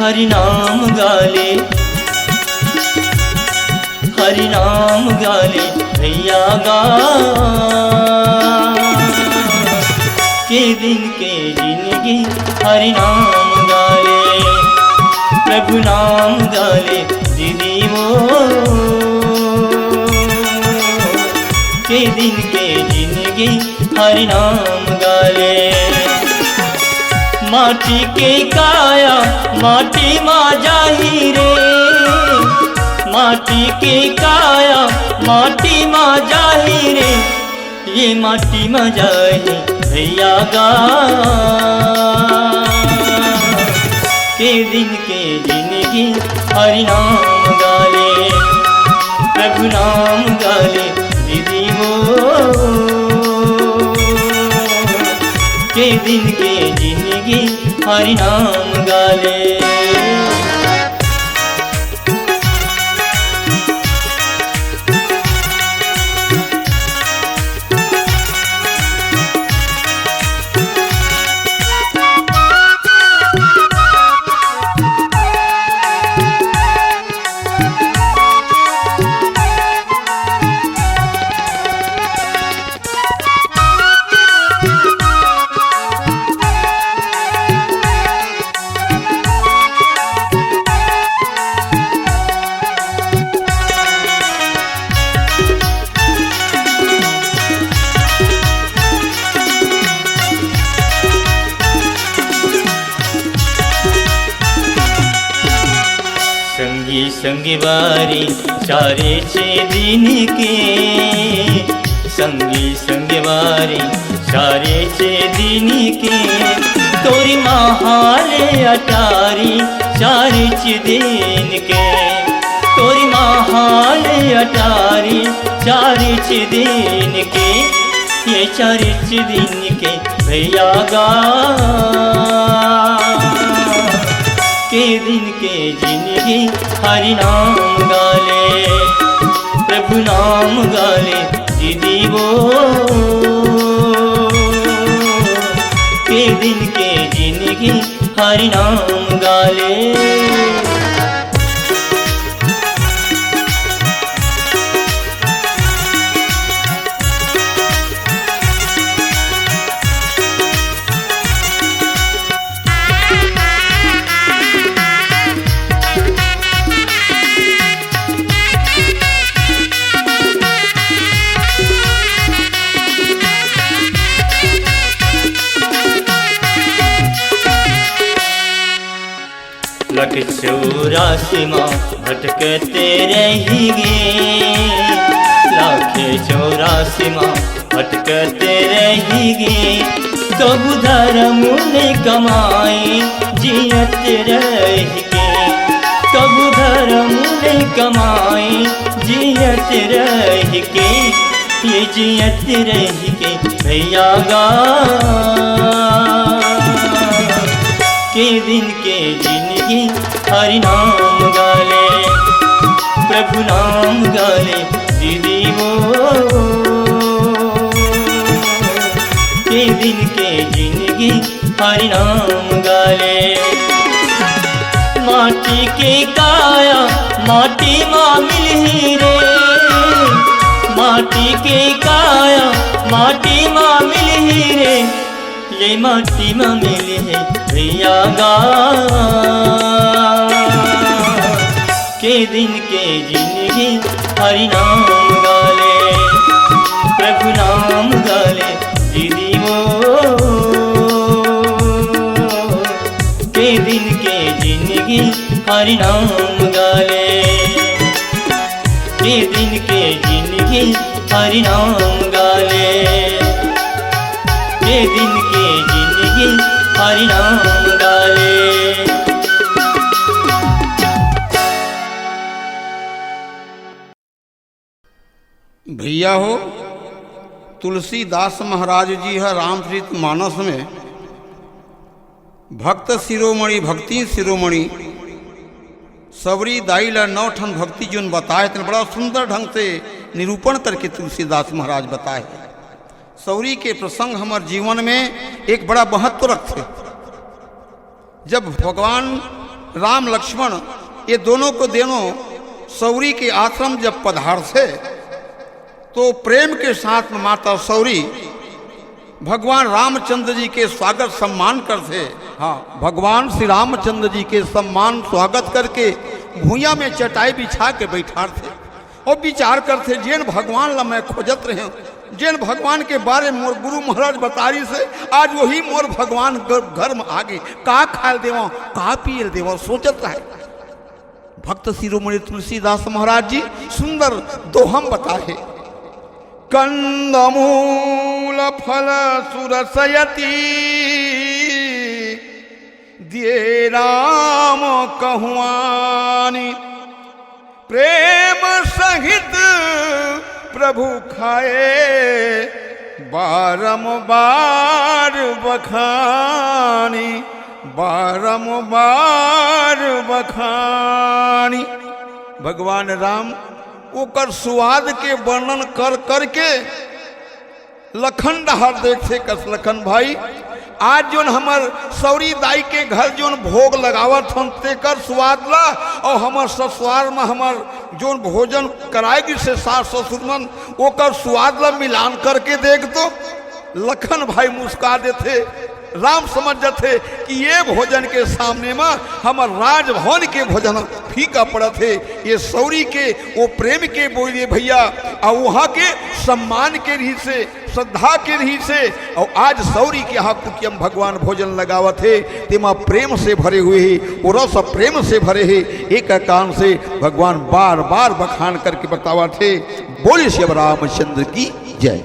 हरि नाम गाले, हरि नाम गाले भैया गा के दिन के जिंदगी हरि नाम गाले, प्रभु नाम गाले दीदी वो के दिन के जिंदगी हरि नाम गाले। माटी के काया माटी माँ जाही रे, माटी के काया माटी माँ जाही रे, ये माटी माँ जाही भैया गा के दिन के जिंदगी हरि नाम गाले, प्रभु नाम गाले दीदी वो के दिन के जिंदगी हरि नाम गाले। संगी बारी सारे 6 दिन के, संगी बारी सारे 6 दिन के, तोरी महाले अटारी सारे 6 दिन के, तोरी महाले अटारी सारे 6 दिन के, ये 4 दिन के भैया गा के दिन के जिंदगी हरि नाम गाले, प्रभु नाम गाले दीदी वो के दिन के जिंदगी हरि नाम गाले। लख 84 माँ भटकते रहेंगे, लाख 84 माँ भटकते रहेंगे, कबू धर्म ने कमाए जियत रहेंगे, कबू धर्म ने कमाए जियत रहेंगे, ये जियत रहेंगे भैया गा के दिन के जिंदगी हरि नाम गाले, प्रभु नाम गाले दीदी वो के दिन के जिंदगी हरि नाम गाले। माटी के काया माटी माँ मिलही रे, माटी के काया माटी माँ मिलही रे, ये माटी माँ मिले है भैया गा के दिन के जिंदगी हरि नाम गाले, प्रभु नाम गाले दीदी वो के दिन के जिंदगी हरि नाम गाले, के दिन के जिंदगी हरि नाम गाले, के दिन के जिंदगी हरि नाम गाले। भैया हो, तुलसीदास महाराज जी है रामचरित मानस में भक्त शिरोमणि भक्ति शिरोमणि सबरी दाईला 9 ठन भक्ति जोन बताए थे, बड़ा सुंदर ढंग से निरूपण करके तुलसीदास महाराज बताए। सौरी के प्रसंग हमारे जीवन में एक बड़ा महत्व रखते। जब भगवान राम लक्ष्मण ये दोनों को दोनों सौरी के आश्रम जब पधारते तो प्रेम के साथ में माता सौरी भगवान रामचंद्र जी के स्वागत सम्मान करते। हाँ, भगवान श्री रामचंद्र जी के सम्मान स्वागत करके भूया में चटाई बिछा के बैठाते और विचार करते जेन भगवान ला मैं खोजत रहे, जेन भगवान के बारे में मोर गुरु महाराज बतारी से आज वही मोर भगवान घर में आगे का खाल देवा का पियल देवा सोचत रहे। भक्त शिरोमणि तुलसीदास महाराज जी सुंदर दोहम बताए। कंदमूल फल सुरसयति दिए राम कहुआनी, प्रेम सहित प्रभु खाए बारंबार बखानी, बारंबार बखानी। भगवान राम ओकर स्वाद के वर्णन कर करके लखन डहार देखते कस लखन भाई आज जोन हमर सौरी दाई के घर जोन भोग लगावत हम तेकर स्वाद ला और हमर ससुराल में हमर जोन भोजन कराएगी से सास ससुर मन ओकर स्वाद ला मिलान करके देख तो लखन भाई मुस्का देते। राम समझ जाते कि ये भोजन के सामने में हमर राजभवन के भोजन फीका पड़ा थे। ये सौरी के वो प्रेम के बोलिए भैया और वहाँ के सम्मान के रही से श्रद्धा के रही से और आज सौरी के यहाँ कुछ हम भगवान भोजन लगावत है तेमा प्रेम से भरे हुए है और रस प्रेम से भरे है। एक कान से भगवान बार बार बखान करके बतावा थे। बोले श्री रामचंद्र की जय।